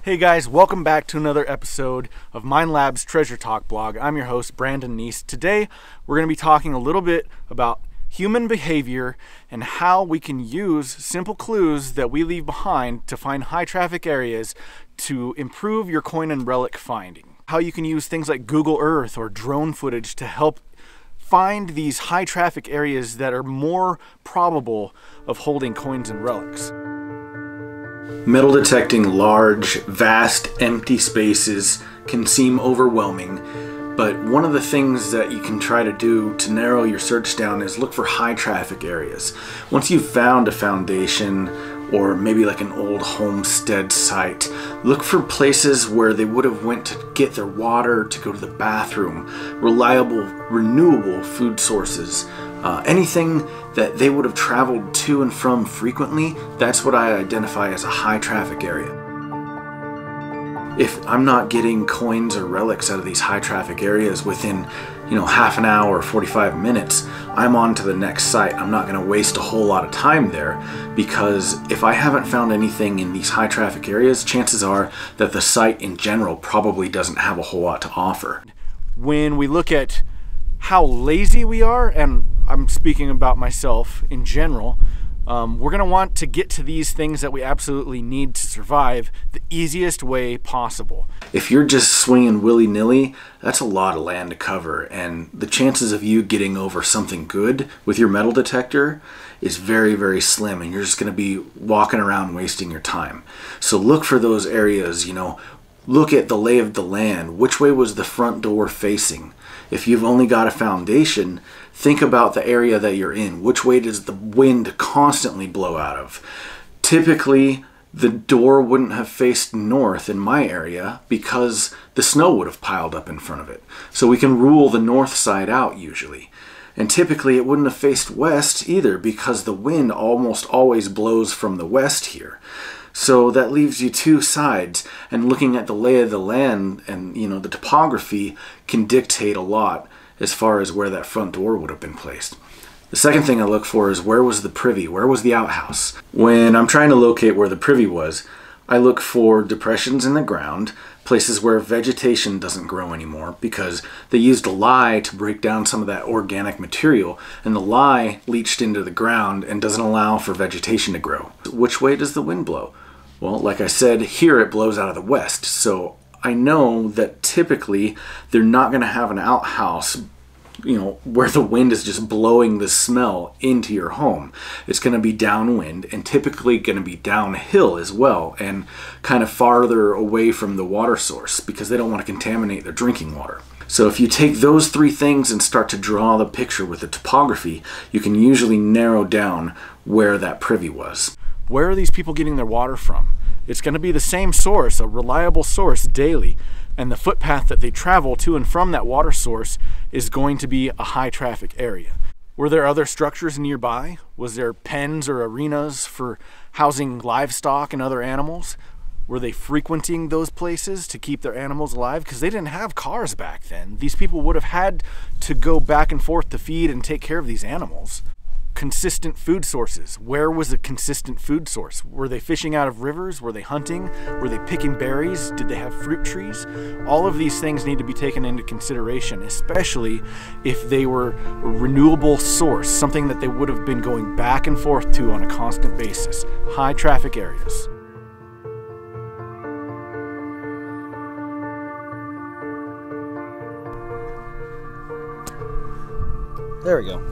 Hey guys, welcome back to another episode of Minelab's Treasure Talk blog. I'm your host, Brandon Neese. Today, we're going to be talking a little bit about human behavior and how we can use simple clues that we leave behind to find high traffic areas to improve your coin and relic finding. How you can use things like Google Earth or drone footage to help find these high traffic areas that are more probable of holding coins and relics. Metal detecting large, vast, empty spaces can seem overwhelming, but one of the things that you can try to do to narrow your search down is look for high traffic areas. Once you've found a foundation or maybe like an old homestead site, look for places where they would have went to get their water, to go to the bathroom, reliable, renewable food sources. Anything that they would have traveled to and from frequently, that's what I identify as a high traffic area. If I'm not getting coins or relics out of these high traffic areas within, half an hour or 45 minutes, I'm on to the next site. I'm not going to waste a whole lot of time there, because if I haven't found anything in these high traffic areas, chances are that the site in general probably doesn't have a whole lot to offer. When we look at how lazy we are, and I'm speaking about myself in general, we're going to want to get to these things that we absolutely need to survive the easiest way possible. If you're just swinging willy-nilly, that's a lot of land to cover, and the chances of you getting over something good with your metal detector is very, very slim, and you're just going to be walking around wasting your time. So look for those areas, look at the lay of the land. Which way was the front door facing? If you've only got a foundation, think about the area that you're in. Which way does the wind constantly blow out of? Typically, the door wouldn't have faced north in my area because the snow would have piled up in front of it. So we can rule the north side out usually. And typically it wouldn't have faced west either because the wind almost always blows from the west here. So that leaves you two sides, and looking at the lay of the land and the topography can dictate a lot as far as where that front door would have been placed. The second thing I look for is where was the privy, where was the outhouse? When I'm trying to locate where the privy was, I look for depressions in the ground, places where vegetation doesn't grow anymore because they used a lye to break down some of that organic material, and the lye leached into the ground and doesn't allow for vegetation to grow. Which way does the wind blow? Well, like I said, here it blows out of the west, so I know that typically they're not going to have an outhouse, where the wind is just blowing the smell into your home. It's going to be downwind and typically going to be downhill as well, and kind of farther away from the water source because they don't want to contaminate their drinking water. So if you take those three things and start to draw the picture with the topography, you can usually narrow down where that privy was. Where are these people getting their water from? It's going to be the same source, a reliable source daily, and the footpath that they travel to and from that water source is going to be a high traffic area. Were there other structures nearby? Was there pens or arenas for housing livestock and other animals? Were they frequenting those places to keep their animals alive? Because they didn't have cars back then. These people would have had to go back and forth to feed and take care of these animals. Consistent food sources. Where was a consistent food source? Were they fishing out of rivers? Were they hunting? Were they picking berries? Did they have fruit trees? All of these things need to be taken into consideration, especially if they were a renewable source, something that they would have been going back and forth to on a constant basis. High traffic areas. There we go.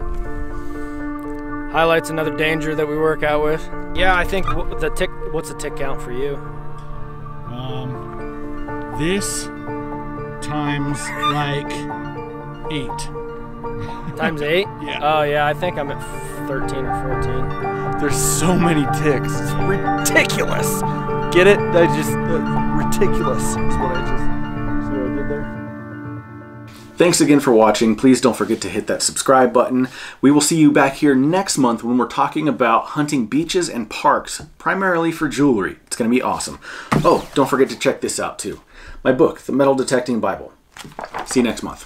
Highlights another danger that we work out with. Yeah, I think what's the tick count for you? This times like 8. Times 8? Yeah. Oh yeah, I think I'm at 13 or 14. There's so many ticks. It's ridiculous. Get it? Ridiculous is what I did there. Thanks again for watching. Please don't forget to hit that subscribe button. We will see you back here next month when we're talking about hunting beaches and parks, primarily for jewelry. It's going to be awesome. Oh, don't forget to check this out too. My book, The Metal Detecting Bible. See you next month.